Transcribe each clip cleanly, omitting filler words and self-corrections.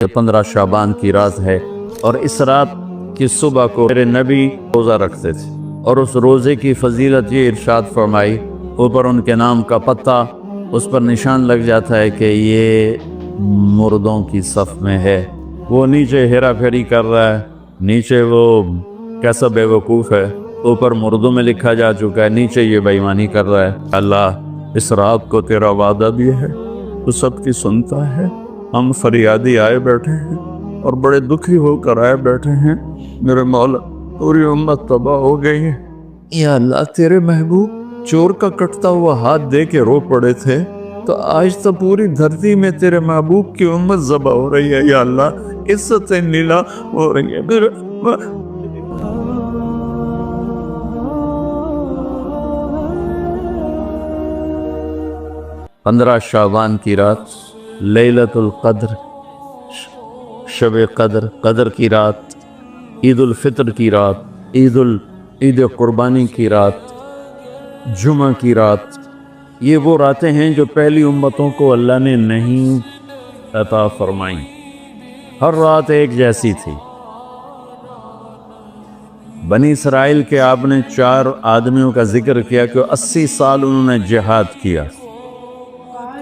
کہ 15 شعبان کی رات ہے، اور اس رات کی صبح کو میرے نبی روزہ رکھتے تھے، اور اس روزے کی فضیلت یہ ارشاد فرمائی، اوپر ان کے نام کا پتہ اس پر نشان لگ جاتا ہے کہ یہ مردوں کی صف میں ہے۔ وہ نیچے ہیرا پھیری کر رہا ہے، نیچے وہ کیسا بے وقوف ہے، اوپر مردوں میں لکھا جا چکا ہے، نیچے یہ بے ایمانی کر رہا ہے۔ اللہ اس رات کو تیرا وعدہ بھی ہے، تو سب کی سنتا ہے۔ ہم فریادی آئے بیٹھے ہیں اور بڑے دکھی ہو کر آئے بیٹھے ہیں، میرے مولا پوری امت تباہ ہو گئی ہے۔ یا اللہ تیرے محبوب چور کا کٹتا ہوا ہاتھ دے کے رو پڑے تھے، تو آج تو پوری دھرتی میں تیرے محبوب کی امت ذبح ہو رہی ہے۔ یا اللہ عزتیں نیلا ہو رہی ہے۔ 15 شعبان کی رات، لیلۃ القدر، شب قدر، قدر کی رات، عید الفطر کی رات، عید قربانی کی رات، جمعہ کی رات، یہ وہ راتیں ہیں جو پہلی امتوں کو اللہ نے نہیں عطا فرمائیں۔ ہر رات ایک جیسی تھی۔ بنی اسرائیل کے آپ نے 4 آدمیوں کا ذکر کیا کہ 80 سال انہوں نے جہاد کیا،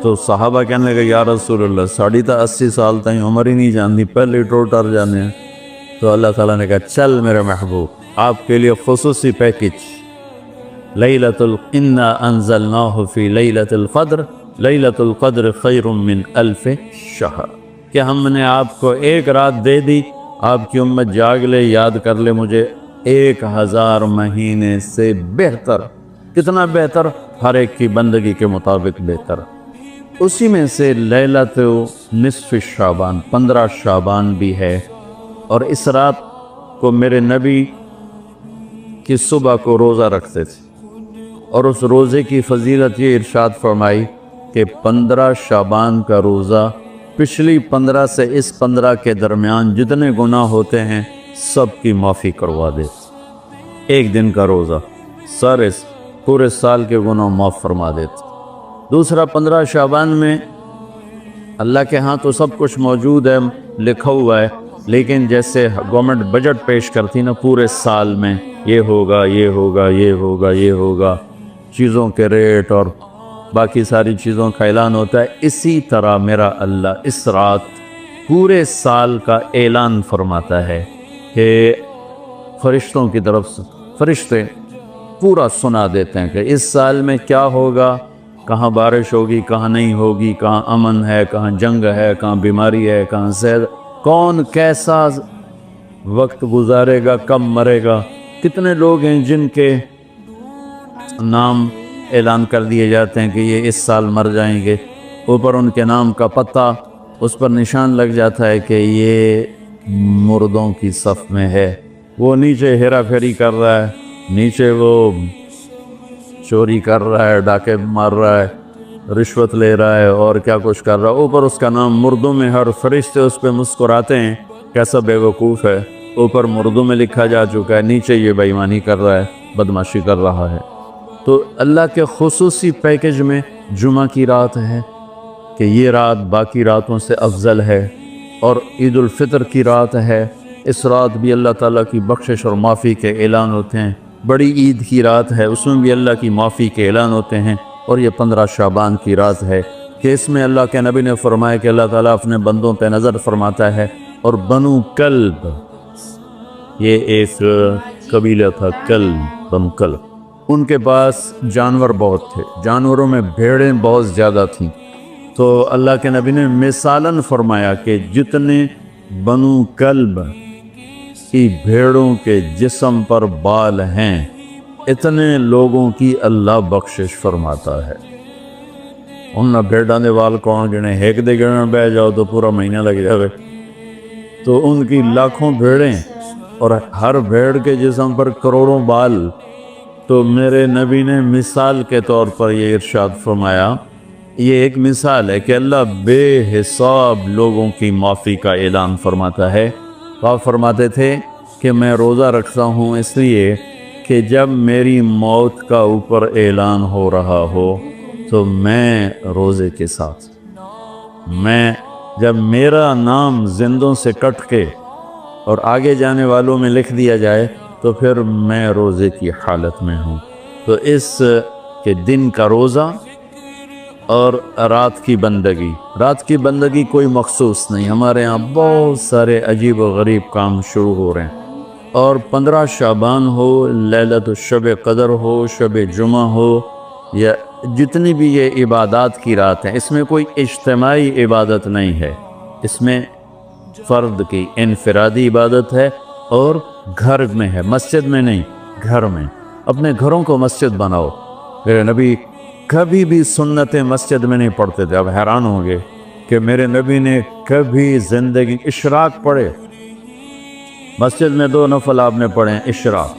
تو صحابہ کہنے لگے یا رسول اللہ ساڑھی تا 80 سال تائیں عمر ہی نہیں جاندی، پہلے ٹوٹر جانے ہیں۔ تو اللہ تعالیٰ نے کہا چل میرے محبوب آپ کے لیے خصوصی پیکج، لیلۃ انا انزلناہ فی لیلۃ القدر، لیلۃ القدر خیر من 1000 شہر، کہ ہم نے آپ کو ایک رات دے دی، آپ کی امت جاگ لے، یاد کر لے مجھے، 1000 مہینے سے بہتر۔ کتنا بہتر؟ ہر ایک کی بندگی کے مطابق بہتر۔ اسی میں سے لیلۃ نصف شعبان، 15 شعبان بھی ہے، اور اس رات کو میرے نبی کی صبح کو روزہ رکھتے تھے، اور اس روزے کی فضیلت یہ ارشاد فرمائی کہ 15 شعبان کا روزہ پچھلی 15 سے اس 15 کے درمیان جتنے گناہ ہوتے ہیں سب کی معافی کروا دے۔ ایک دن کا روزہ سارے پورے سال کے گناہ معاف فرما دیتے۔ دوسرا 15 شعبان میں اللہ کے ہاں تو سب کچھ موجود ہے، لکھا ہوا ہے، لیکن جیسے گورنمنٹ بجٹ پیش کرتی نا پورے سال میں، یہ ہوگا یہ ہوگا یہ ہوگا یہ ہوگا، چیزوں کے ریٹ اور باقی ساری چیزوں کا اعلان ہوتا ہے، اسی طرح میرا اللہ اس رات پورے سال کا اعلان فرماتا ہے کہ فرشتوں کی طرف سے فرشتے پورا سنا دیتے ہیں کہ اس سال میں کیا ہوگا، کہاں بارش ہوگی، کہاں نہیں ہوگی، کہاں امن ہے، کہاں جنگ ہے، کہاں بیماری ہے، کہاں صحت، کون کیسا وقت گزارے گا، کب مرے گا، کتنے لوگ ہیں جن کے نام اعلان کر دیے جاتے ہیں کہ یہ اس سال مر جائیں گے، اوپر ان کے نام کا پتہ اس پر نشان لگ جاتا ہے کہ یہ مردوں کی صف میں ہے۔ وہ نیچے ہیرا پھیری کر رہا ہے، نیچے وہ چوری کر رہا ہے، ڈاکے مار رہا ہے، رشوت لے رہا ہے اور کیا کچھ کر رہا ہے، اوپر اس کا نام مردوں میں، ہر فرشتے اس پہ مسکراتے ہیں، کیسا بے وقوف ہے، اوپر مردوں میں لکھا جا چکا ہے، نیچے یہ بے ایمانی کر رہا ہے، بدمعاشی کر رہا ہے۔ تو اللہ کے خصوصی پیکج میں جمعہ کی رات ہے کہ یہ رات باقی راتوں سے افضل ہے، اور عید الفطر کی رات ہے، اس رات بھی اللہ تعالیٰ کی بخشش اور معافی کے اعلان ہوتے ہیں۔ بڑی عید کی رات ہے، اس میں بھی اللہ کی معافی کے اعلان ہوتے ہیں، اور یہ 15 شعبان کی رات ہے کہ اس میں اللہ کے نبی نے فرمایا کہ اللہ تعالیٰ اپنے بندوں پہ نظر فرماتا ہے، اور بنو کلب، یہ ایک قبیلہ تھا، کلب، بنو کلب، ان کے پاس جانور بہت تھے، جانوروں میں بھیڑیں بہت زیادہ تھیں، تو اللہ کے نبی نے مثالاً فرمایا کہ جتنے بنو کلب کی بھیڑوں کے جسم پر بال ہیں اتنے لوگوں کی اللہ بخشش فرماتا ہے۔ ان بھیڑاں دے وال کون گنے، ایک دے گنے بہ جاؤ تو پورا مہینہ لگ جائے، تو ان کی لاکھوں بھیڑیں اور ہر بھیڑ کے جسم پر کروڑوں بال۔ تو میرے نبی نے مثال کے طور پر یہ ارشاد فرمایا، یہ ایک مثال ہے کہ اللہ بے حساب لوگوں کی معافی کا اعلان فرماتا ہے۔ آپ فرماتے تھے کہ میں روزہ رکھتا ہوں اس لیے کہ جب میری موت کا اوپر اعلان ہو رہا ہو تو میں روزے کے ساتھ، میں جب میرا نام زندوں سے کٹ کے اور آگے جانے والوں میں لکھ دیا جائے تو پھر میں روزے کی حالت میں ہوں۔ تو اس کے دن کا روزہ اور رات کی بندگی کوئی مخصوص نہیں، ہمارے ہاں بہت سارے عجیب و غریب کام شروع ہو رہے ہیں، اور 15 شعبان ہو، لیلۃ الشب قدر ہو، شب جمعہ ہو، یا جتنی بھی یہ عبادات کی رات ہیں، اس میں کوئی اجتماعی عبادت نہیں ہے، اس میں فرد کی انفرادی عبادت ہے، اور گھر میں ہے، مسجد میں نہیں، گھر میں۔ اپنے گھروں کو مسجد بناؤ۔ میرے نبی کبھی بھی سنتیں مسجد میں نہیں پڑھتے تھے۔ اب حیران ہوں گے کہ میرے نبی نے کبھی زندگی اشراق پڑھے؟ مسجد میں 2 نفل آپ نے پڑھے اشراق،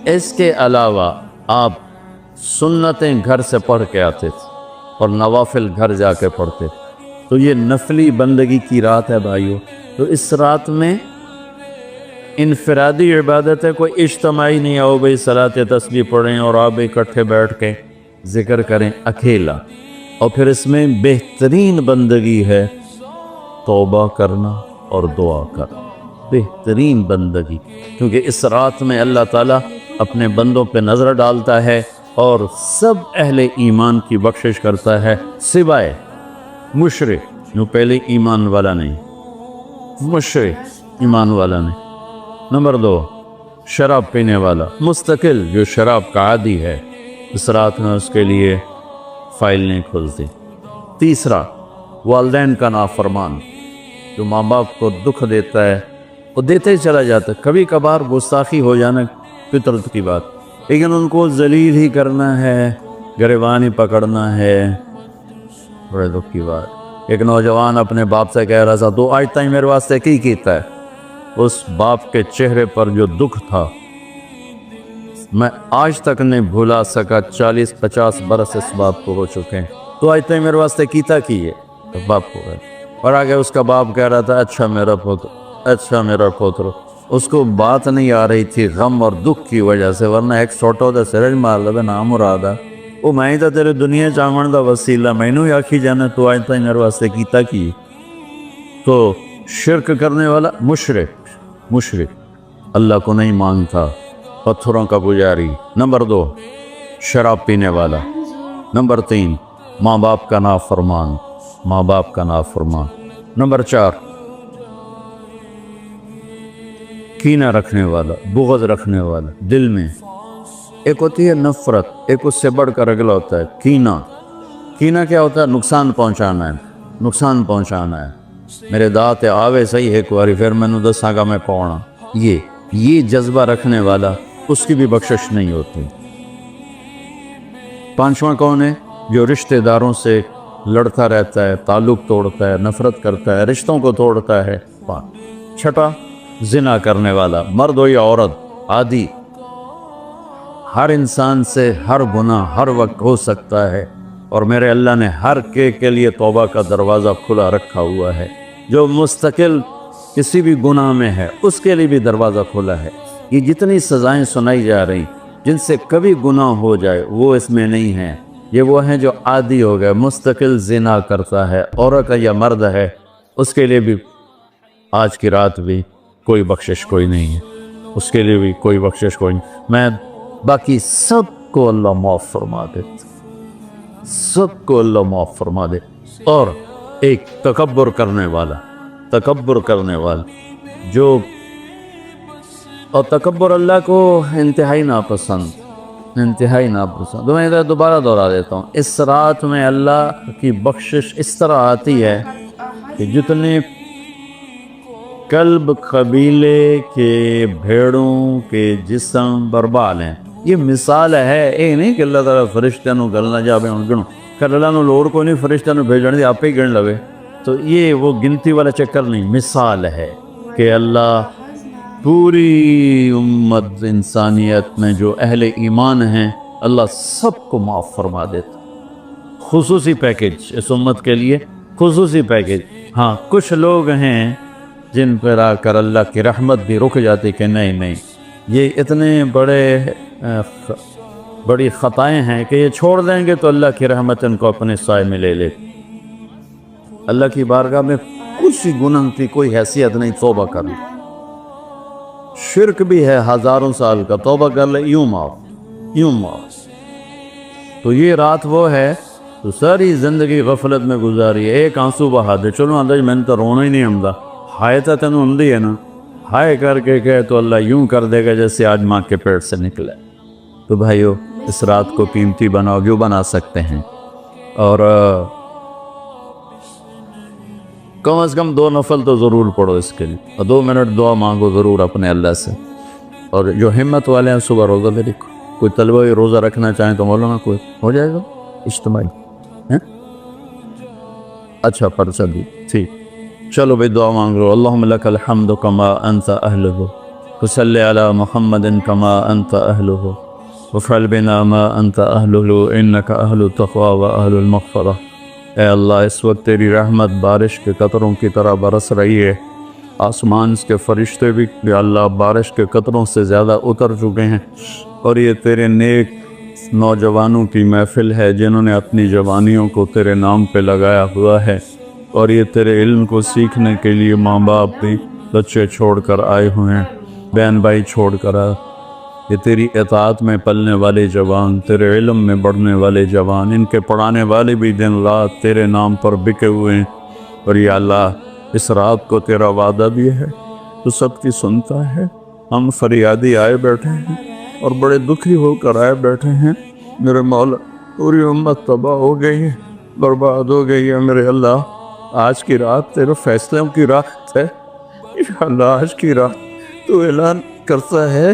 اس کے علاوہ آپ سنتیں گھر سے پڑھ کے آتے تھے اور نوافل گھر جا کے پڑھتے تھے۔ تو یہ نفلی بندگی کی رات ہے بھائیو۔ تو اس رات میں انفرادی عبادت ہے، کوئی اجتماعی نہیں آؤ بھائی صلاۃ تسبیح پڑھیں اور آپ اکٹھے بیٹھ کے ذکر کریں، اکیلا۔ اور پھر اس میں بہترین بندگی ہے توبہ کرنا اور دعا کرنا، بہترین بندگی، کیونکہ اس رات میں اللہ تعالیٰ اپنے بندوں پہ نظر ڈالتا ہے اور سب اہل ایمان کی بخشش کرتا ہے، سوائے مشرک جو پہلے ایمان والا نہیں، مشرک ایمان والا نہیں۔ نمبر 2، شراب پینے والا مستقل جو شراب کا عادی ہے، اس رات میں اس کے لیے فائل نہیں کھلتی۔ تیسرا، والدین کا نافرمان جو ماں باپ کو دکھ دیتا ہے، وہ دیتے ہی چلا جاتا ہے، کبھی کبھار گستاخی ہو جانا فطرت کی بات، لیکن ان کو ذلیل ہی کرنا ہے، گریبان ہی پکڑنا ہے، بڑے دکھ کی بات۔ ایک نوجوان اپنے باپ سے کہہ رہا تھا تو آج تک میرے واسطے کی کیتا ہے؟ اس باپ کے چہرے پر جو دکھ تھا میں آج تک نہیں بھولا سکا۔ 40-50 برس اس باپ کو ہو چکے ہیں، تو آج تک میرے واسطے کیتا کی ہے؟ تو باپ کو گئے اور آگے اس کا باپ کہہ رہا تھا اچھا میرا پوتر، اچھا میرا پوتر۔ اس کو بات نہیں آ رہی تھی غم اور دکھ کی وجہ سے، ورنہ ایک سوٹو دا سرج مار لے نام مرادہ وہ میں ہی تا تیرے دنیا چاون دا وسیلہ، میں نو آکھی جانا تو آج تک میرے واسطے کیتا کی؟ تو شرک کرنے والا مشرک اللہ کو نہیں مانتا، پتھروں کا پجاری۔ نمبر 2، شراب پینے والا۔ نمبر 3، ماں باپ کا نافرمان، نمبر 4، کینہ رکھنے والا، بغض رکھنے والا دل میں۔ ایک ہوتی ہے نفرت، ایک اس سے بڑھ کر اگلا ہوتا ہے کینہ کیا ہوتا ہے؟ نقصان پہنچانا ہے۔ میرے دانت آوے صحیح ایک باری پھر میں نے دساں گا میں پاؤنا، یہ جذبہ رکھنے والا اس کی بھی بخشش نہیں ہوتی۔ 5واں کون ہے؟ جو رشتہ داروں سے لڑتا رہتا ہے، تعلق توڑتا ہے، نفرت کرتا ہے، رشتوں کو توڑتا ہے۔ 6، زنا کرنے والا، مرد ہو یا عورت، عادی۔ ہر انسان سے ہر گناہ ہر وقت ہو سکتا ہے، اور میرے اللہ نے ہر کے لیے توبہ کا دروازہ کھلا رکھا ہوا ہے۔ جو مستقل کسی بھی گناہ میں ہے اس کے لیے بھی دروازہ کھلا ہے۔ یہ جتنی سزائیں سنائی جا رہی جن سے کبھی گناہ ہو جائے وہ اس میں نہیں ہیں، یہ وہ ہیں جو عادی ہو گئے، مستقل زنا کرتا ہے، عورت ہے یا مرد ہے، اس کے لیے بھی آج کی رات بھی کوئی بخشش کوئی نہیں ہے، اس کے لیے بھی کوئی بخشش کوئی نہیں۔ میں باقی سب کو اللہ معاف فرما دے، سب کو اللہ معاف فرما دے۔ اور ایک تکبر کرنے والا جو، اور تکبر اللہ کو انتہائی ناپسند۔ میں ادھر دوبارہ دہرا دیتا ہوں، اس رات میں اللہ کی بخشش اس طرح آتی ہے کہ جتنے کلب قبیلے کے بھیڑوں کے جسم برباد ہیں، یہ مثال ہے، یہ نہیں کہ اللہ تعالیٰ فرشتہ نو گلنا جا بے گنو کر اللہ نو لوڑ کو نہیں فرشتہ نو بھیجنے دی آپ ہی گن لوے، تو یہ وہ گنتی والا چکر نہیں، مثال ہے کہ اللہ پوری امت انسانیت میں جو اہل ایمان ہیں اللہ سب کو معاف فرما دیتا۔ خصوصی پیکج اس امت کے لیے، خصوصی پیکج۔ ہاں کچھ لوگ ہیں جن پر آ کر اللہ کی رحمت بھی رک جاتی کہ نہیں یہ اتنے بڑی خطائیں ہیں کہ یہ چھوڑ دیں گے تو اللہ کی رحمت ان کو اپنے سائے میں لے لے۔ اللہ کی بارگاہ میں کچھ گناہ کی کوئی حیثیت نہیں، توبہ کر لے۔ شرک بھی ہے ہزاروں سال کا، توبہ کر لے، یوں معاف۔ تو یہ رات وہ ہے تو ساری زندگی غفلت میں گزاری ہے، ایک آنسو بہا دے، چلو اللہ میں نے تو رونا ہی نہیں ہمدا، ہائے تا تینوں ہمدی ہے نا، ہائے کر کے کہے تو اللہ یوں کر دے گا جیسے آج ماں کے پیٹ سے نکلے۔ تو بھائیو اس رات کو قیمتی بناؤ، جو بنا سکتے ہیں، اور کم از کم 2 نفل تو ضرور پڑھو اس کے لیے، اور 2 منٹ دعا مانگو ضرور اپنے اللہ سے۔ اور جو ہمت والے ہیں صبح روزہ بھی رکھو، کوئی طلبہ روزہ رکھنا چاہیں تو مولانا کوئی ہو جائے گا اجتماعی، اچھا پرچہ دی، ٹھیک، چلو بھائی دعا مانگ لو۔ اللہم لک الحمد کما انت اہلہ، وصلی علی محمد کما انت اہلہ، وفعل بنا ما انت اہلہ انک اہل التقوی و اہل المغفرہ۔ اے اللہ اس وقت تیری رحمت بارش کے قطروں کی طرح برس رہی ہے، آسمان کے فرشتے بھی یا اللہ بارش کے قطروں سے زیادہ اتر چکے ہیں، اور یہ تیرے نیک نوجوانوں کی محفل ہے جنہوں نے اپنی جوانیوں کو تیرے نام پہ لگایا ہوا ہے، اور یہ تیرے علم کو سیکھنے کے لیے ماں باپ بھی بچے چھوڑ کر آئے ہوئے ہیں، بہن بھائی چھوڑ کر آئے، یہ تیری اطاعت میں پلنے والے جوان، تیرے علم میں بڑھنے والے جوان، ان کے پڑھانے والے بھی دن رات تیرے نام پر بکے ہوئے ہیں، اور یا اللہ اس رات کو تیرا وعدہ بھی ہے تو سب کی سنتا ہے۔ ہم فریادی آئے بیٹھے ہیں اور بڑے دکھی ہو کر آئے بیٹھے ہیں، میرے مولا پوری امت تباہ ہو گئی ہے، برباد ہو گئی ہے، میرے اللہ آج کی رات تیرے فیصلوں کی رات ہے، یا اللہ آج کی رات تو اعلان کرتا ہے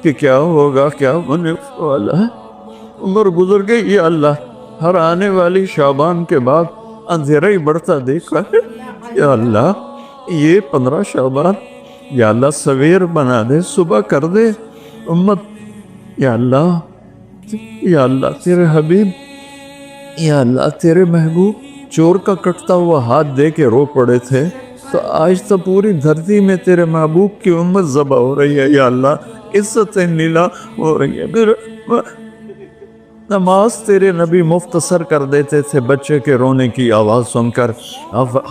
کہ کیا ہوگا، کیا ہونے والا ہے۔ عمر گزر گئی یا اللہ، ہر آنے والی شعبان کے بعد اندھیرا ہی بڑھتا دیکھا ہے، یا اللہ یہ 15 شعبان یا اللہ سویر بنا دے، صبح کر دے امت، یا اللہ تیرے حبیب، یا اللہ تیرے محبوب چور کا کٹتا ہوا ہاتھ دے کے رو پڑے تھے، تو آج تو پوری دھرتی میں تیرے محبوب کی امت ذبح ہو رہی ہے، یا اللہ عزت نیلا ہو رہی ہے۔ نماز تیرے نبی مختصر کر دیتے تھے بچے کے رونے کی آواز سن کر،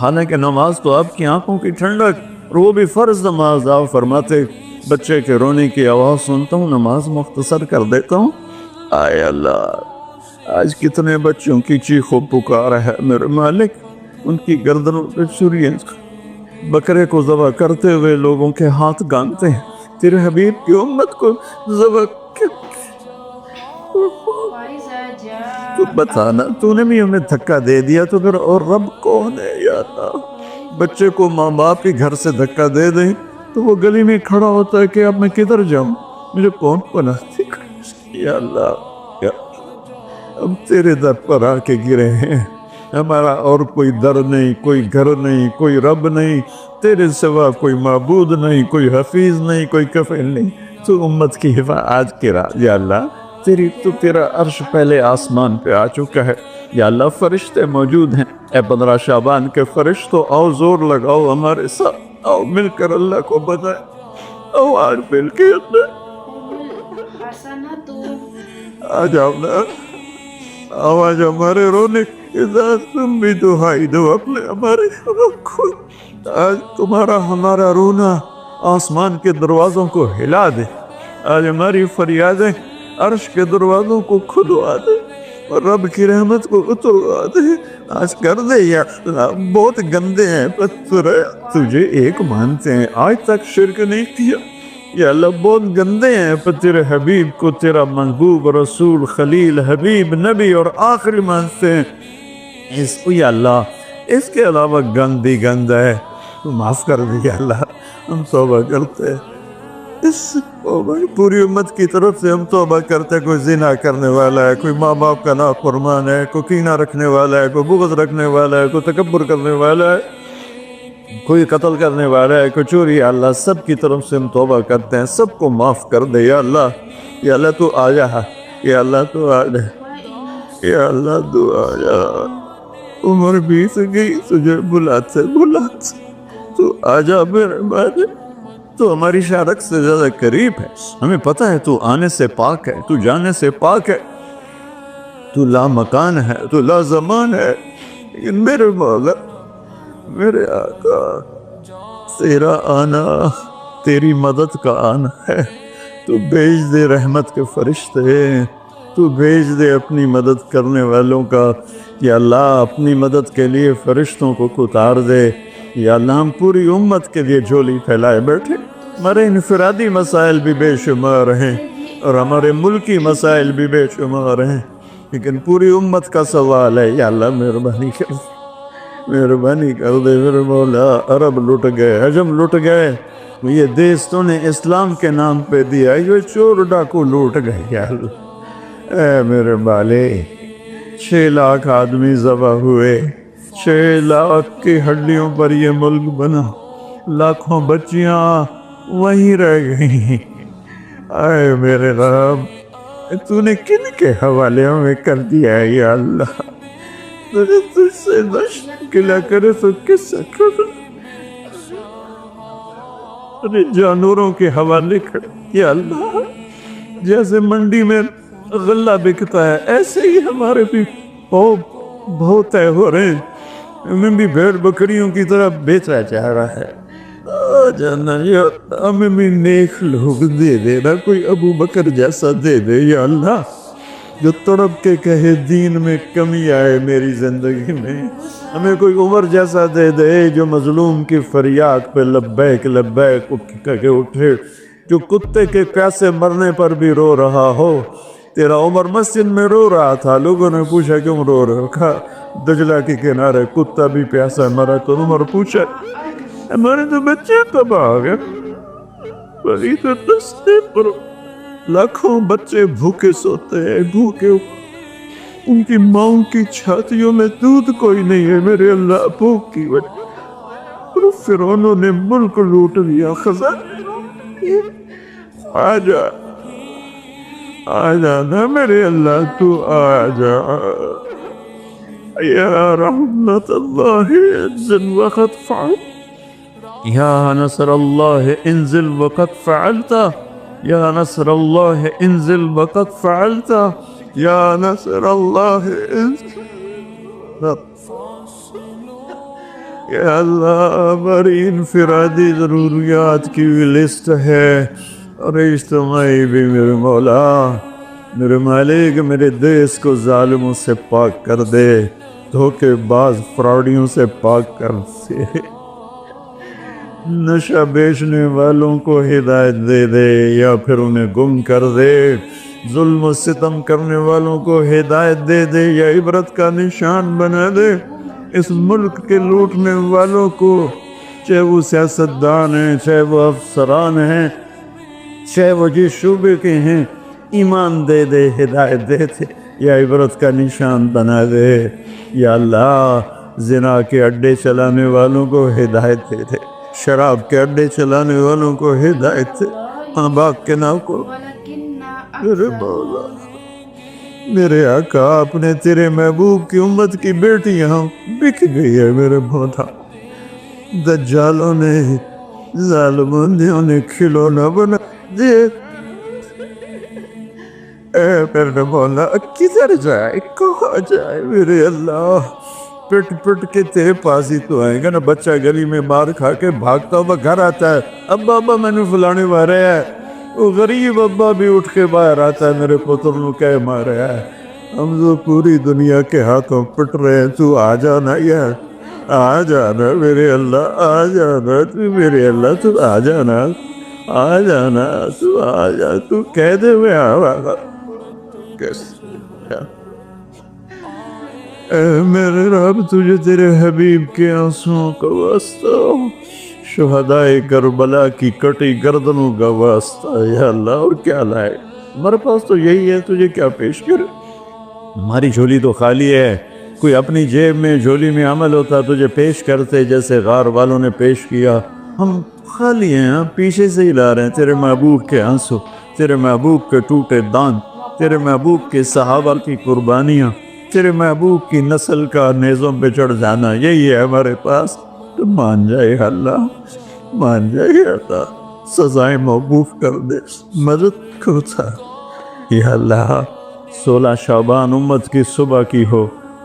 حالانکہ نماز تو آپ کی آنکھوں کی ٹھنڈک، اور وہ بھی فرض نماز، آپ فرماتے بچے کے رونے کی آواز سنتا ہوں نماز مختصر کر دیتا ہوں۔ آئے اللہ آج کتنے بچوں کی چیخ و پکار ہے میرے مالک، ان کی گردنوں پہ چھریاں، بکرے کو ذبح کرتے ہوئے لوگوں کے ہاتھ گانتے ہیں، تیرے حبیب کی امت کو ذبح تو بتانا، تو نے بھی ہمیں دھکا دے دیا تو پھر اور رب کون ہے؟ یا اللہ بچے کو ماں باپ کے گھر سے دھکا دے دیں تو وہ گلی میں کھڑا ہوتا ہے کہ اب میں کدھر جاؤں، مجھے کون پناہتی کرے؟ یا اللہ ہم تیرے در پر آ کے گرے ہیں، ہمارا اور کوئی در نہیں، کوئی گھر نہیں، کوئی رب نہیں، تیرے سوا کوئی معبود نہیں، کوئی حفیظ نہیں، کوئی کفیل نہیں، تو امت کی حفاظت آج کی رات یا اللہ تیرا عرش پہلے آسمان پہ آ چکا ہے، یا اللہ فرشتے موجود ہیں، اے 15 شعبان کے فرشتوں آؤ زور لگاؤ ہمارے ساتھ، آؤ مل کر اللہ کو بتائیں، آؤ آج مل کے آ جاؤ نا، آواز ہمارے رونے تم بھی دہائی دو اپنے ہمارے کو، آج تمہارا ہمارا رونا آسمان کے دروازوں کو ہلا دے، آج ہماری فریادیں عرش کے دروازوں کو کھلوا دے اور رب کی رحمت کو اتروا دے، آج کر دے یا بہت گندے ہیں پتھر تجھے ایک مانتے ہیں، آج تک شرک نہیں کیا، یا اللہ بہت گندے ہیں پر تیرے حبیب کو تیرا محبوب رسول خلیل حبیب نبی اور آخری مانتے ہیں، اس کو یا اللہ اس کے علاوہ گندی گند ہے تو معاف کر دے یا اللہ، ہم توبہ کرتے ہیں، اس پوری امت کی طرف سے ہم توبہ کرتے ہیں، کوئی زنا کرنے والا ہے، کوئی ماں باپ کا نافرمان ہے، کوئی کینہ رکھنے والا ہے، کوئی بغض رکھنے والا ہے، کوئی تکبر کرنے والا ہے، کوئی قتل کرنے والا ہے، کوئی چوری، یا اللہ سب کی طرف سے ہم توبہ کرتے ہیں، سب کو معاف کر دے یا اللہ تو آ جا، یا اللہ تو آ جا، یا اللہ تو آ جا، عمر بیت گئی تجھے بلاتے تو آ جا میرے بارے، تو ہماری شارک سے زیادہ قریب ہے، ہمیں پتہ ہے تو آنے سے پاک ہے، تو جانے سے پاک ہے، تو لا مکان ہے، تو لا زمان ہے، لیکن میرے مولا میرے آقا تیرا آنا تیری مدد کا آنا ہے، تو بھیج دے رحمت کے فرشتے، تو بھیج دے اپنی مدد کرنے والوں کا، یا اللہ اپنی مدد کے لیے فرشتوں کو اتار دے، یا اللہ ہم پوری امت کے لیے جھولی پھیلائے بیٹھے، ہمارے انفرادی مسائل بھی بے شمار ہیں اور ہمارے ملکی مسائل بھی بے شمار ہیں، لیکن پوری امت کا سوال ہے، یا اللہ مہربانی کر مہربانی کر دے میرے مولا۔ عرب لٹ گئے، عجم لٹ گئے، یہ دیس تو نے اسلام کے نام پہ دیا، یہ چور ڈاکو لوٹ گئے، یا اللہ اے میرے مالک 6 لاکھ آدمی ذبح ہوئے، 6 لاکھ کی ہڈیوں پر یہ ملک بنا، لاکھوں بچیاں وہیں رہ گئیں، اے میرے رب تو نے کن کے حوالے میں کر دیا ہے یا اللہ، تجھ سے نشکلہ کرے تو کس سے کر، جانوروں کے حوالے کر، یا اللہ جیسے منڈی میں غلہ بکتا ہے ایسے ہی ہمارے بھی بہت طے ہو رہے ہیں، ہمیں بھی بھیڑ بکریوں کی طرح بیچا جا رہا ہے، جانا یا ہمیں بھی نیک لوگ دے دے نا، کوئی ابو بکر جیسا دے دے یا اللہ، جو تڑپ کے کہے دین میں کمی آئے میری زندگی میں، ہمیں کوئی عمر جیسا دے دے جو مظلوم کی فریاد پہ لبیک لبیک کہہ کے اٹھے، جو کتے کے پیاسے مرنے پر بھی رو رہا ہو۔ تیرا عمر مسجد میں رو رہا تھا، لوگوں نے پوچھا کیوں رو رہا، کہا دجلہ کے کنارے کتا بھی پیاسا مرا، تو عمر پوچھا ہمارے تو بچے تباہ ہو گئے، بڑی تو دستے پر لاکھوں بچے بھوکے سوتے ہیں، بھوکے ان کی ماؤں کی چھاتیوں میں دودھ کوئی نہیں ہے میرے اللہ، بھوک کی وجہ اور فرعونوں نے ملک لوٹ لیا، خزانے آ جانا میرے اللہ، تو آ جا یا رحمت اللہ انزل وقت فعل، یا نصر اللہ انزل وقت فعلت، یا نصر اللہ انزل وقت فعلت، یا نصر اللہ انزل، یا اللہ ہماری انفرادی ضروریات کی لسٹ ہے اور اجتماعی بھی میرے مولا، میرے مالک میرے دیس کو ظالموں سے پاک کر دے، دھوکے باز فراڈیوں سے پاک کر دے، نشہ بیچنے والوں کو ہدایت دے دے یا پھر انہیں گم کر دے، ظلم و ستم کرنے والوں کو ہدایت دے دے یا عبرت کا نشان بنا دے، اس ملک کے لوٹنے والوں کو، چاہے وہ سیاستدان ہیں، چاہے وہ افسران ہیں، چاہے وہ جس شعبے کے ہیں، ایمان دے دے، ہدایت دے دے یا عبرت کا نشان بنا دے، یا اللہ زنا کے اڈے چلانے والوں کو ہدایت دے دے، شراب کے اڈے چلانے والوں کو ہدایت دے، ماں باپ کے نام کو، میرے مولا میرے آقا اپنے تیرے محبوب کی امت کی بیٹیاں بک گئی ہے میرے مولا، دجالوں نے ظالموں نے کھلونا بنا دے، اے میرے مولا کدھر جائے، کہاں جائے میرے اللہ، پٹ پٹ کے تیرے پاس ہی تو آئیں گا نا، بچہ گلی میں مار کھا کے بھاگتا ہوا گھر آتا ہے، ابا میں نے فلانے مارے ہے، وہ غریب ابا بھی اٹھ کے باہر آتا ہے میرے پتر نو کہہ مارے ہے، ہم تو پوری دنیا کے ہاتھوں پٹ رہے ہیں، تو آ جانا یار، آ جانا میرے اللہ، آ جانا تو میرے اللہ، تو آ جانا، آ جانا، تو آ جا، تو کہہ دے میں آگا کیسے، اے میرے رب تجھے تیرے حبیب کے آنسوں کا واسطہ، شہدائے کربلا کی کٹی گردنوں کا واسطہ، یا اللہ اور کیا لائے، ہمارے پاس تو یہی ہے، تجھے کیا پیش کرے، ہماری جھولی تو خالی ہے، کوئی اپنی جیب میں جھولی میں عمل ہوتا تجھے پیش کرتے جیسے غار والوں نے پیش کیا، ہم خالی ہیں، ہم پیچھے سے ہی لا رہے ہیں تیرے محبوب کے آنسو، تیرے محبوب کے ٹوٹے دان، تیرے محبوب کے صحابہ کی قربانیاں، تیرے محبوب کی نسل کا نیزوں پہ چڑھ جانا، یہی ہے ہمارے پاس، تو مان جائے اللہ، مان جائے اللہ، سزائیں موقوف کر دے، مدد کو تھا، یا اللہ 16 شعبان امت کی صبح کی ہو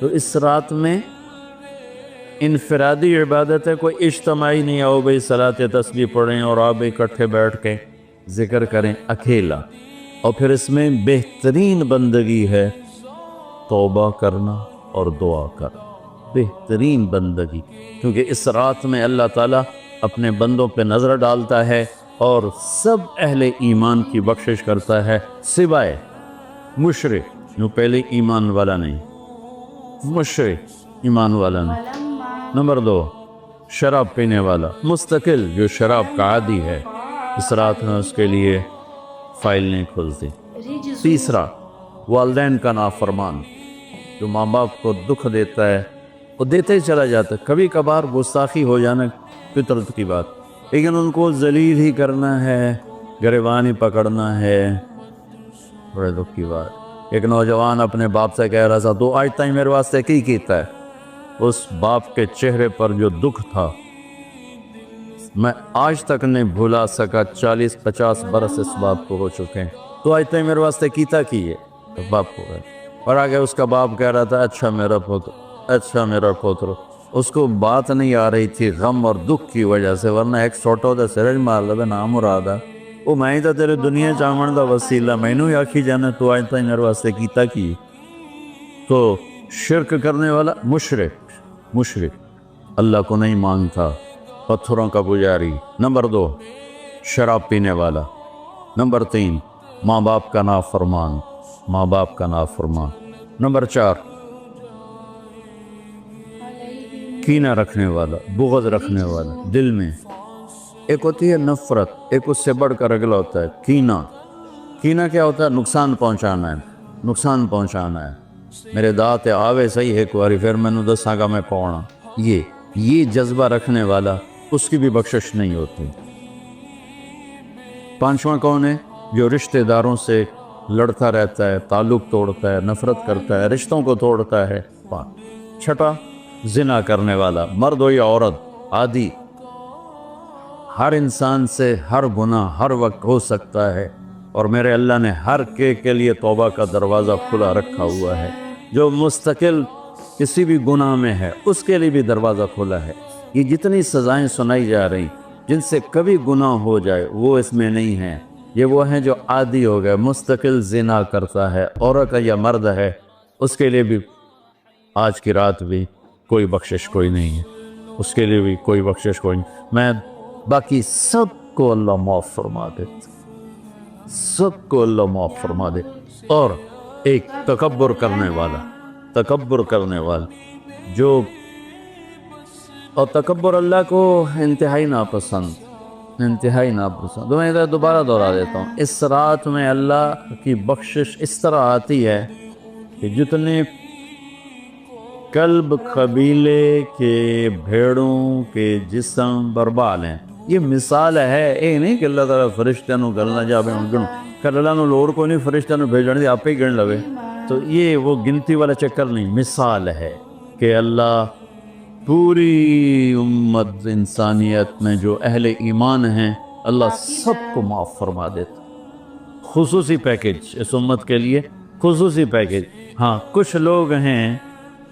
تو اس رات میں انفرادی عبادت ہے، کوئی اجتماعی نہیں آؤ بھئی صلاۃ تسبیح پڑھیں اور آپ اکٹھے بیٹھ کے ذکر کریں، اکیلا۔ اور پھر اس میں بہترین بندگی ہے توبہ کرنا اور دعا کرنا، بہترین بندگی، کیونکہ اس رات میں اللہ تعالیٰ اپنے بندوں پہ نظر ڈالتا ہے اور سب اہل ایمان کی بخشش کرتا ہے، سوائے مشرک جو پہلے ایمان والا نہیں، مشرک ایمان والا نہیں۔ نمبر 2 شراب پینے والا مستقل جو شراب کا عادی ہے، اس رات میں اس کے لیے فائل نہیں کھلتی۔ تیسرا والدین کا نافرمان جو ماں باپ کو دکھ دیتا ہے، وہ دیتے ہی چلا جاتا ہے، کبھی کبھار گستاخی ہو جانا فطرت کی بات، لیکن ان کو ذلیل ہی کرنا ہے، گریبان ہی پکڑنا ہے، بڑے دکھ کی بات۔ ایک نوجوان اپنے باپ سے کہہ رہا تھا تو آج تک میرے واسطے کی کیتا ہے، اس باپ کے چہرے پر جو دکھ تھا میں آج تک نہیں بھولا سکا، 40-50 برس اس باپ کو ہو چکے ہیں، تو آج تک میرے واسطے کیتا کی ہے باپ کو ہے۔ اور آگے اس کا باپ کہہ رہا تھا اچھا میرا پوتر، اچھا میرا پوتر۔ اس کو بات نہیں آ رہی تھی غم اور دکھ کی وجہ سے، ورنہ ایک چھوٹا دا سرج مار لگا نام مرادہ وہ میں ہی تا تیرے دنیا چاہمن دا وسیلہ، میں نو آکھی جانا تو آج تک میرے واسطے کیتا کی۔ تو شرک کرنے والا مشرک اللہ کو نہیں مانتا، پتھروں کا پجاری۔ نمبر 2 شراب پینے والا۔ نمبر 3 ماں باپ کا نافرمان، ماں باپ کا نافرمان۔ نمبر 4 کینہ رکھنے والا، بغض رکھنے والا دل میں۔ ایک ہوتی ہے نفرت، ایک اس سے بڑھ کر اگلا ہوتا ہے کینہ۔ کینہ کیا ہوتا ہے؟ نقصان پہنچانا ہے، نقصان پہنچانا ہے، میرے دانت آوے صحیح ایک باری پھر میں نے دساں گا میں پونا۔ یہ جذبہ رکھنے والا اس کی بھی بخشش نہیں ہوتی۔ 5واں کون ہے؟ جو رشتہ داروں سے لڑتا رہتا ہے، تعلق توڑتا ہے، نفرت کرتا ہے، رشتوں کو توڑتا ہے۔ 6 زنا کرنے والا، مرد ہو یا عورت، عادی، ہر انسان سے ہر گناہ ہر وقت ہو سکتا ہے، اور میرے اللہ نے ہر کے لیے توبہ کا دروازہ کھلا رکھا ہوا ہے۔ جو مستقل کسی بھی گناہ میں ہے اس کے لیے بھی دروازہ کھلا ہے۔ یہ جتنی سزائیں سنائی جا رہی جن سے کبھی گناہ ہو جائے وہ اس میں نہیں ہیں، یہ وہ ہیں جو عادی ہو گئے، مستقل زنا کرتا ہے، عورت ہے یا مرد ہے، اس کے لیے بھی آج کی رات بھی کوئی بخشش کوئی نہیں ہے، اس کے لیے بھی کوئی بخشش کوئی نہیں۔ میں باقی سب کو اللہ معاف فرما دے، سب کو اللہ معاف فرما دے۔ اور ایک تکبر کرنے والا جو، اور تکبر اللہ کو انتہائی ناپسند، تو میں ادھر دوبارہ دہرا دیتا ہوں، اس رات میں اللہ کی بخشش اس طرح آتی ہے کہ جتنے کلب قبیلے کے بھیڑوں کے جسم بربال ہیں، یہ مثال ہے، یہ نہیں کہ اللہ تعالیٰ فرشتہ نو گلنا جاوے گنو کر اللہ نو لوڑ کو نہیں، فرشتہ نو بھیجنے دی آپ ہی گن لوے، تو یہ وہ گنتی والا چکر نہیں، مثال ہے کہ اللہ پوری امت انسانیت میں جو اہل ایمان ہیں اللہ سب کو معاف فرما دیتا۔ خصوصی پیکج اس امت کے لیے، خصوصی پیکج۔ ہاں کچھ لوگ ہیں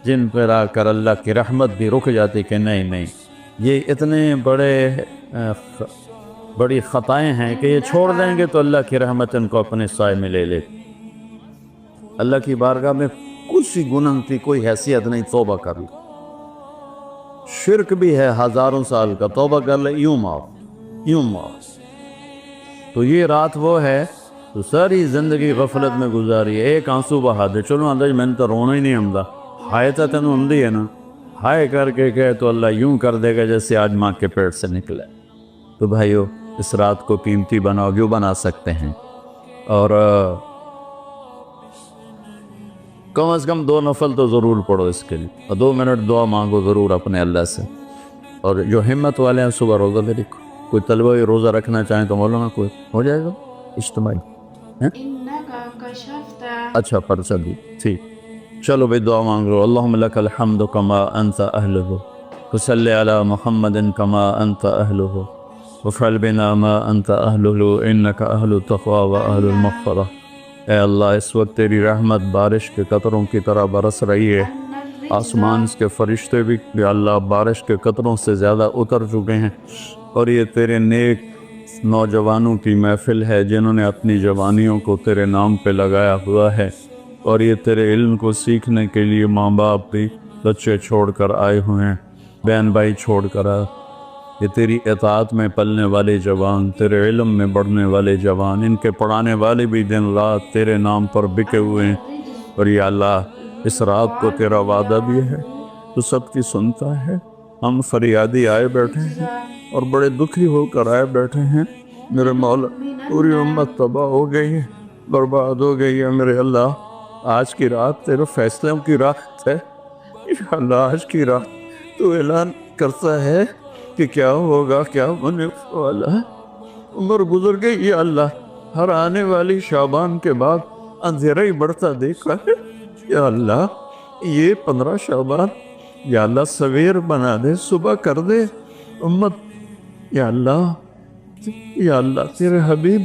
جن پر آ کر اللہ کی رحمت بھی رک جاتی کہ نہیں یہ اتنے بڑی خطائیں ہیں کہ یہ چھوڑ دیں گے تو اللہ کی رحمت ان کو اپنے سائے میں لے لے۔ اللہ کی بارگاہ میں کچھ گناہ کی کوئی حیثیت نہیں، توبہ کر لے، شرک بھی ہے 1000 سال کا، توبہ کر لے یوں معاف۔ تو یہ رات وہ ہے تو ساری زندگی غفلت میں گزاری ہے، ایک آنسو بہا دے، چلو اندر میں نے تو رونا ہی نہیں ہمدا، ہائے تا تینوں ہمدی ہے نا، ہائے کر کے کہے تو اللہ یوں کر دے گا جیسے آج ماں کے پیٹ سے نکلے۔ تو بھائیو اس رات کو قیمتی بناؤ، جو بنا سکتے ہیں، اور کم از کم 2 نفل تو ضرور پڑھو اس کے لیے، اور 2 منٹ دعا مانگو ضرور اپنے اللہ سے۔ اور جو ہمت والے ہیں صبح روزہ بھی رکھو، کوئی طلبہ روزہ رکھنا چاہیں تو مولانا کوئی ہو جائے گا اجتماعی، اچھا پرچہ بھی ٹھیک۔ چلو بھئی دعا مانگ لو۔ اللہم لک الحمد کما انت اہلہ، وصلی علی محمد کما انت اہلہ، وفعل بنا ما انت اہلہ انک اہل التقوی و اہل المغفرہ۔ اے اللہ اس وقت تیری رحمت بارش کے قطروں کی طرح برس رہی ہے، آسمان کے فرشتے بھی یا اللہ بارش کے قطروں سے زیادہ اتر چکے ہیں، اور یہ تیرے نیک نوجوانوں کی محفل ہے جنہوں نے اپنی جوانیوں کو تیرے نام پہ لگایا ہوا ہے، اور یہ تیرے علم کو سیکھنے کے لیے ماں باپ بھی بچے چھوڑ کر آئے ہوئے ہیں، بہن بھائی چھوڑ کر آئے، یہ تیری اطاعت میں پلنے والے جوان، تیرے علم میں بڑھنے والے جوان، ان کے پڑھانے والے بھی دن رات تیرے نام پر بکے ہوئے ہیں، اور یا اللہ اس رات کو تیرا وعدہ بھی ہے تو سب کی سنتا ہے۔ ہم فریادی آئے بیٹھے ہیں اور بڑے دکھی ہو کر آئے بیٹھے ہیں، میرے مولا پوری امت تباہ ہو گئی ہے، برباد ہو گئی ہے، میرے اللہ آج کی رات تیرے فیصلوں کی رات ہے، یا اللہ آج کی رات تو اعلان کرتا ہے کہ کیا ہوگا، کیا ہونے والا ہے۔ عمر گزر گئی یا اللہ، ہر آنے والی شعبان کے بعد اندھیرا ہی بڑھتا دیکھا ہے، یا اللہ یہ 15 شعبان یا اللہ سویر بنا دے، صبح کر دے امت، یا اللہ تیرے حبیب،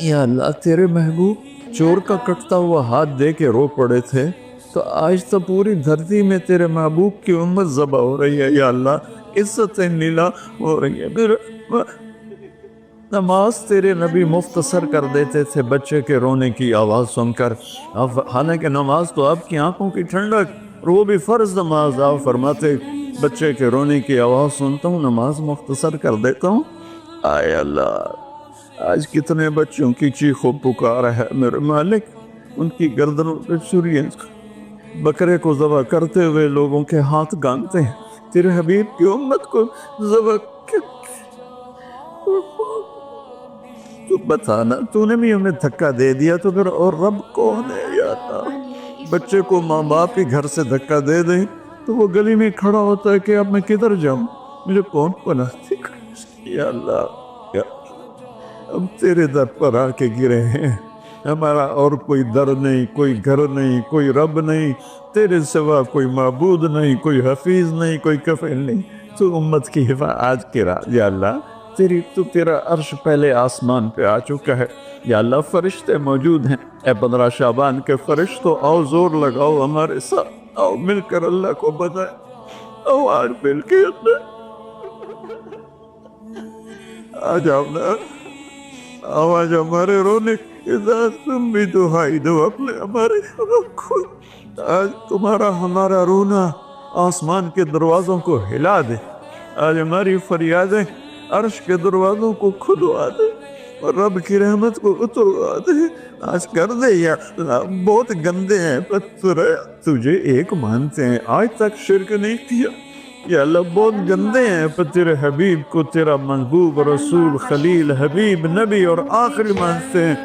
یا اللہ تیرے محبوب چور کا کٹتا ہوا ہاتھ دے کے رو پڑے تھے، تو آج تو پوری دھرتی میں تیرے محبوب کی امت ذبح ہو رہی ہے، یا اللہ عزت نیلا ہو رہی ہے۔ نماز تیرے نبی مختصر کر دیتے تھے بچے کے رونے کی آواز سن کر، حالانکہ نماز تو آپ کی آنکھوں کی ٹھنڈک، اور وہ بھی فرض نماز، آپ فرماتے بچے کے رونے کی آواز سنتا ہوں نماز مختصر کر دیتا ہوں۔ آئے اللہ آج کتنے بچوں کی چیخ و پکار ہے میرے مالک، ان کی گردنوں پہ چھریاں، بکرے کو ذبح کرتے ہوئے لوگوں کے ہاتھ گانتے ہیں، تیرے حبیب کی امت کو ذبح تو بتانا، تو نے بھی ہمیں دھکا دے دیا تو پھر اور رب کون ہے یا اللہ؟ بچے کو ماں باپ ہی گھر سے دھکا دے دیں تو وہ گلی میں کھڑا ہوتا ہے کہ اب میں کدھر جاؤں، مجھے کون بناتی، یا اللہ ہم تیرے در پر آ کے گرے ہیں، ہمارا اور کوئی در نہیں، کوئی گھر نہیں، کوئی رب نہیں، تیرے سوا کوئی معبود نہیں، کوئی حفیظ نہیں، کوئی کفیل نہیں، تو امت کی حفاظت آج کی رات یا اللہ تیرا عرش پہلے آسمان پہ آ چکا ہے، یا اللہ فرشتے موجود ہیں، اے 15 شعبان کے فرشتوں آؤ زور لگاؤ ہمارے ساتھ، آؤ مل کر اللہ کو بتائیں، آؤ آج مل کے آ جاؤ نا، آواز ہمارے رونے کے ساتھ تم بھی دہائی دو اپنے ہمارے خود، آج تمہارا ہمارا رونا آسمان کے دروازوں کو ہلا دے، آج ہماری فریادیں عرش کے دروازوں کو کھلوا دے اور رب کی رحمت کو اتروا دے، آج کر دے یا بہت گندے ہیں پتھر تجھے ایک مانتے ہیں، آج تک شرک نہیں کیا، یا اللہ بہت گندے ہیں پر تیرے حبیب کو تیرا محبوب رسول خلیل حبیب نبی اور آخری مانتے ہیں،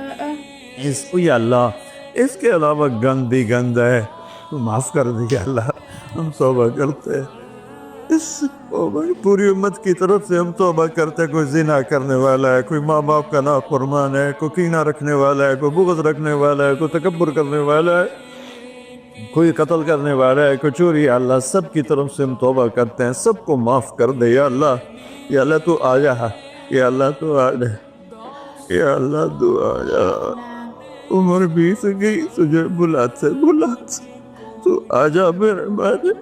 اس کو یا اللہ اس کے علاوہ گندی گند ہے تو معاف کر دے یا اللہ، ہم توبہ کرتے ہیں، اس پوری امت کی طرف سے ہم توبہ کرتے ہیں، کوئی زنا کرنے والا ہے، کوئی ماں باپ کا نافرمان ہے، کوئی کینہ رکھنے والا ہے، کوئی بغض رکھنے والا ہے، کوئی تکبر کرنے والا ہے، کوئی قتل کرنے والا ہے، کوئی چوری، یا اللہ سب کی طرف سے ہم توبہ کرتے ہیں، سب کو معاف کر دے یا اللہ تو آ جا، یا اللہ تو آ جا، یا اللہ تو آ جا، عمر بیت گئی تجھے بلاتے تو آ جا میرے بارے،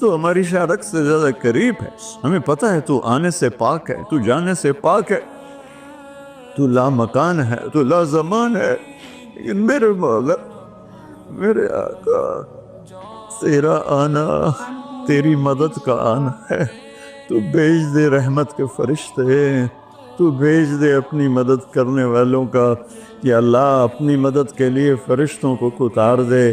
تو ہماری شارک سے زیادہ قریب ہے، ہمیں پتہ ہے تو آنے سے پاک ہے، تو جانے سے پاک ہے، تو لا مکان ہے، تو لا زمان ہے، لیکن میرے مولا میرے آقا تیرا آنا تیری مدد کا آنا ہے، تو بھیج دے رحمت کے فرشتے، تو بھیج دے اپنی مدد کرنے والوں کا، یا اللہ اپنی مدد کے لیے فرشتوں کو اتار دے،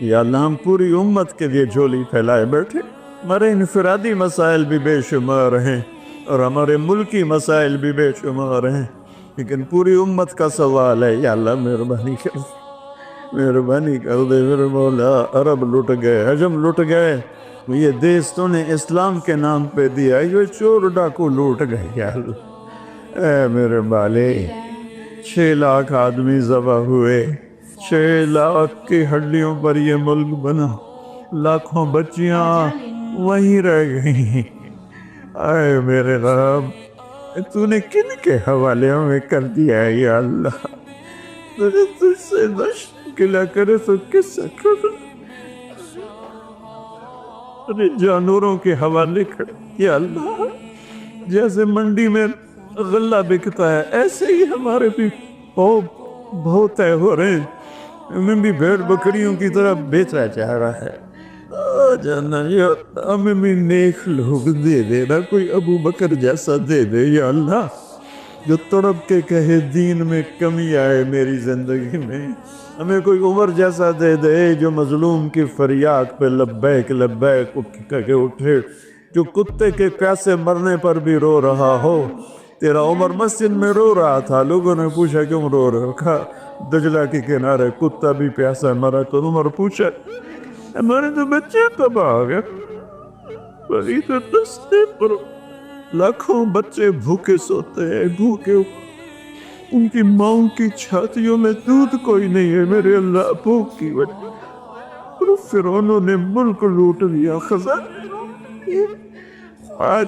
یا اللہ ہم پوری امت کے لیے جھولی پھیلائے بیٹھے، ہمارے انفرادی مسائل بھی بے شمار ہیں اور ہمارے ملکی مسائل بھی بے شمار ہیں، لیکن پوری امت کا سوال ہے، یا اللہ مہربانی کر دے میرے مولا، عرب لٹ گئے، عجم لٹ گئے، یہ دیس تو نے اسلام کے نام پہ دیا، یہ چور ڈاکو لوٹ گئے، یا اللہ اے میرے بالے 6 لاکھ آدمی ذبح ہوئے، 6 لاکھ کی ہڈیوں پر یہ ملک بنا، لاکھوں بچیاں وہیں رہ گئی، اے میرے رب تو نے کن کے حوالے میں کر دیا ہے یا اللہ، مجھے تجھ سے نہ شکلا کرے تو کس سے کرے؟ اپنے جانوروں کے حوالے کر یا اللہ، جیسے منڈی میں غلہ بکتا ہے ایسے ہی ہمارے بھی بہت طے ہو رہے ہیں، ہمیں بھی بھیڑ بکریوں کی طرح بیچا جا رہا ہے۔ جانا یا ہمیں بھی نیک لوگ دے دے نا، کوئی ابو بکر جیسا دے دے یا اللہ، جو تڑپ کے کہے دین میں کمی آئے میری زندگی میں۔ ہمیں کوئی عمر جیسا دے دے جو مظلوم کی فریاد پہ لبیک لبیک کہہ کے اٹھے، جو کتے کے پیاسے مرنے پر بھی رو رہا ہو۔ تیرا عمر مسجد میں رو رہا تھا، لوگوں نے پوچھا کیوں رو رہا؟ کہا دجلہ کے کنارے کتا بھی پیاسا مرا، تو عمر پوچھا ہمارے تو بچے تباہ ہو گئے، بڑی تو دستے پر لاکھوں بچے بھوکے سوتے ہیں، بھوکے ان کی ماؤں کی چھاتیوں میں دودھ کوئی نہیں ہے میرے اللہ، بھوک کی وجہ فرعونوں نے ملک لوٹ لیا، خزانے آ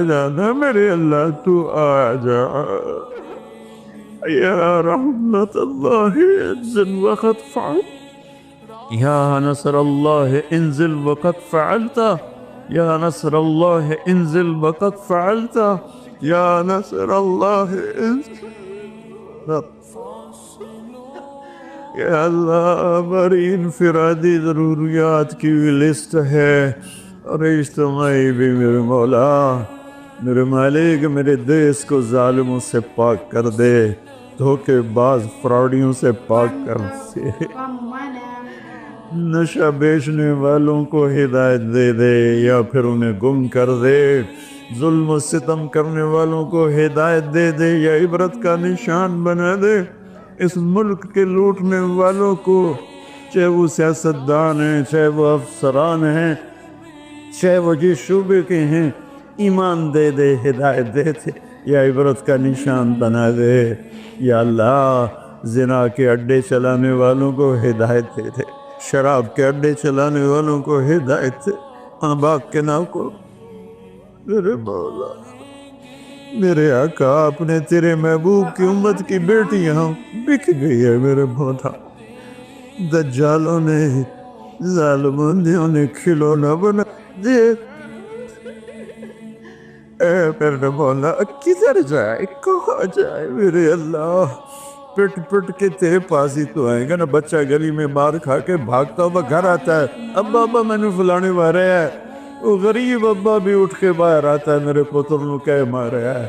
جانا میرے اللہ، تو آ جا یا رحمت اللہ انزل وقت فعل، یا نصر اللہ انزل وقت فعلتا، یا نصر اللہ انزل وقت فعلتا، یا نصر اللہ انزل۔ یا اللہ ہماری انفرادی ضروریات کی لسٹ ہے اور اجتماعی بھی، میرے مولا میرے مالک، میرے دیس کو ظالموں سے پاک کر دے، دھوکے باز فراڈیوں سے پاک کر دے، نشہ بیچنے والوں کو ہدایت دے دے یا پھر انہیں گم کر دے، ظلم و ستم کرنے والوں کو ہدایت دے دے یا عبرت کا نشان بنا دے، اس ملک کے لوٹنے والوں کو، چاہے وہ سیاستدان ہیں، چاہے وہ افسران ہیں، چاہے وہ جس شعبے کے ہیں، ایمان دے دے، ہدایت دے دے یا عبرت کا نشان بنا دے یا اللہ۔ زنا کے اڈے چلانے والوں کو ہدایت دے دے، شراب کے اڈے چلانے والوں کو ہدایت دے، باغ کے ناؤ کو میرے مولا میرے آقا، اپنے تیرے محبوب کی امت کی بیٹیاں بک گئی ہے میرے مولا، دجالوں نے ظالموں نے کھلونا بنا دے، اے میرے مولا کدھر جائے کہاں جائے میرے اللہ؟ پٹ پٹ کے تیرے پاس ہی تو آئیں گا نا۔ بچہ گلی میں مار کھا کے بھاگتا ہوا گھر آتا ہے، ابا ابا میں نے فلانے مارے ہے، وہ غریب ابا بھی اٹھ کے باہر آتا ہے میرے پتر نو کہہ مارے ہے،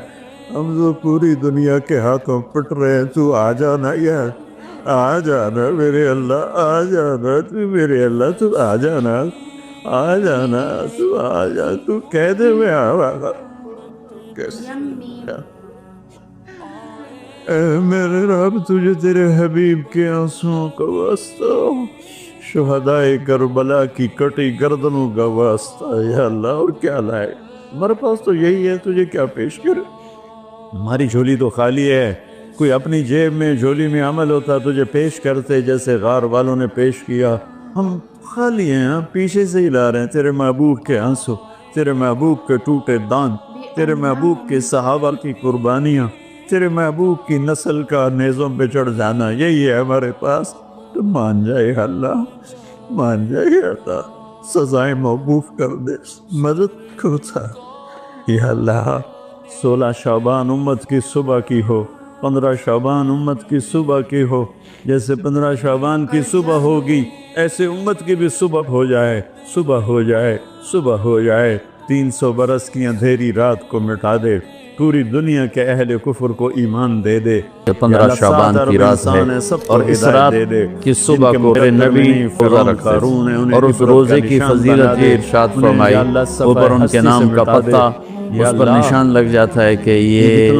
ہم تو پوری دنیا کے ہاتھوں پٹ رہے ہیں، تو آ جانا یار، آ جانا میرے اللہ، آ جانا تو میرے اللہ، تو آ جانا، آ جانا، تو آ جا، تو کہہ دے میں آ اے میرے رب، تجھے تیرے حبیب کے آنسوں کا واسطہ، شہدائے کربلا کی کٹی گردنوں کا واسطہ یا اللہ، اور کیا لائے؟ ہمارے پاس تو یہی ہے، تجھے کیا پیش کرے؟ ہماری جھولی تو خالی ہے، کوئی اپنی جیب میں جھولی میں عمل ہوتا تجھے پیش کرتے، جیسے غار والوں نے پیش کیا، ہم خالی ہیں، ہم پیچھے سے ہی لا رہے ہیں تیرے محبوب کے آنسو، تیرے محبوب کے ٹوٹے دان، تیرے محبوب کے صحابہ کی قربانیاں، تیرے محبوب کی نسل کا نیزوں پہ چڑھ جانا، یہی ہے ہمارے پاس، تو مان جائے اللہ، مان جائے اللہ، سزائیں موقوف کر دے، مدد کرتا یا اللہ۔ 16 شعبان امت کی صبح کی ہو، 15 شعبان امت کی صبح کی ہو، جیسے 15 شعبان کی صبح ہوگی ایسے امت کی بھی صبح ہو جائے، صبح ہو جائے، صبح ہو جائے، 300 برس کی اندھیری رات کو مٹا دے، پوری دنیا کے اہل کفر کو ایمان دے دے۔ 15 شعبان کی رات ہے اور اس رات کی صبح کو میرے نبی روزہ رکھتے اور اس روزے کی فضیلت یہ ارشاد فرمائی، اوپر ان کے نام کا پتہ اس پر نشان لگ جاتا ہے کہ یہ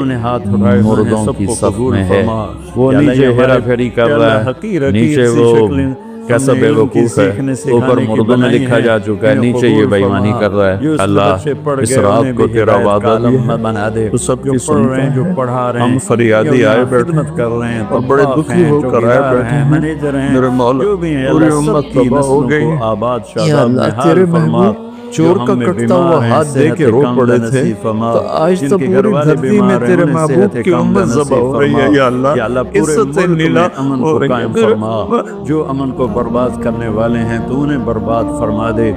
مردوں کی صف میں ہے، وہ نیچے ہیرا پھیری کر رہا ہے، نیچے وہ کیسا بے وقوف ہے، اوپر مردوں میں لکھا جا چکا ہے، نیچے یہ بے ایمانی کر رہا ہے۔ اللہ اس رات کو تیرا وعدہ بنا دے، تو سب جو کی پڑھ رہے ہیں، سنتے جو ہیں، پڑھا رہے ہم ہیں، فریادی آئے بیٹھے خدمت کر رہے ہیں، اور بڑے دکھی ہو کر آئے بیٹھے ہیں، مینیجر ہیں، میرے مولا جو بھی ہیں، پوری اللہ امت سب کی تباہ ہو نسلوں گئی کو آباد یا شاداب اللہ نحال تیرے فرما، محبوب چور کا کٹتا ہوا ہاتھ دیکھ کے رو پڑے تھے، تو آج تو پوری دھرتی میں تیرے محبوب کی امت ذبح ہو رہی ہے یا اللہ، عزت سے نیلا ہو رہی ہے۔ جو امن کو برباد کرنے والے ہیں تو انہیں برباد فرما دے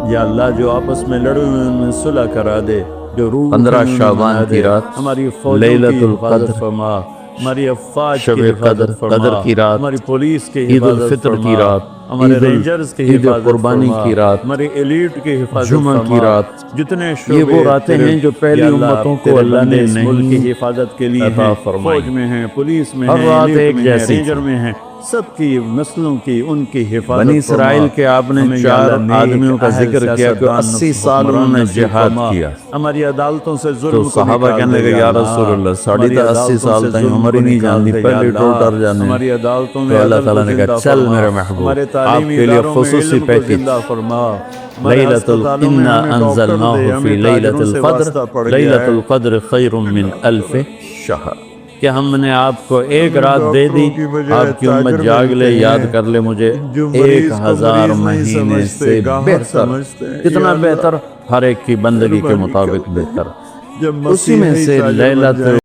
یا اللہ، جو آپس میں لڑے ہوئے ان میں صلح کرا دے، جو روح 15 شعبان کی رات، ہماری فوجوں لیلۃ کی حفاظت القدر، فرما، ہماری افواج شب کی حفاظت قدر، فرما، قدر کی رات، ہماری پولیس کی عید حفاظت الفطر کی فرما، رات، ہمارے رینجرز کی عید حفاظت قربانی فرما، کی رات، ہماری ایلیٹ کی حفاظت جمعہ فرما، کی رات، جتنے یہ وہ راتیں ہیں جو پہلی یا اللہ، امتوں کو تیرے اللہ نے بندے اس ملک نہیں کی حفاظت کے لیے عطا ہیں، فرمائی۔ فوج میں ہیں، پولیس میں ہر ہیں، رات ایلیٹ ایک میں ہیں، جیسی رینجر میں ہیں، سب کی نسلوں کی ان کی حفاظت بنی فرما۔ اسرائیل کے آپ نے ہمیں یا 4 اللہ نیک آدمیوں کا اہل ذکر کیا کہ سیاستدان 80 سال حکمران انہوں نے نصیب جہاد فرما، کیا، ہماری عدالتوں سے تو ظلم کو صحابہ نکال کہنے دے لگے یا یا اللہ، رسول اللہ، ساڑھی ہماری تا 80 عدالتوں سال سے تائیں ظلم عمر کو ہی نہیں نکال جاندی، دے یا پہلے اللہ، ٹوٹ ڈر جانے۔ ہماری عدالتوں تو میں اللہ عدل تعالیٰ کو نے کہا زندہ چل فرما، میرے محبوب، ہمارے آپ تعلیمی کے لیے اداروں میں خصوصی علم کو پیکج، زندہ فرما، ہمارے لیلۃ ہسپتالوں میں انا ہمیں ڈاکٹر دے، انزلناہ ہمیں فی لیلۃ تاجروں سے القدر، واسطہ پڑ گیا لیلۃ ہے۔ القدر خیر من 1000 شہر، کہ ہم نے آپ کو ایک رات دے دی، ڈاکٹروں کی بجائے آپ کی تاجر امت جاگ لے، ملتے ہیں، یاد کر لے مجھے جو مریض کو 1000 مریض نہیں مہینے سمجھتے، سے گاہر بہتر، سمجھتے ہیں۔ کتنا یا اللہ، بہتر، ہر ایک کی بندگی کے مہربانی مطابق کر دے۔ بہتر۔ جب اسی میں مسیحی سے تاجر بن لیلۃ جائیں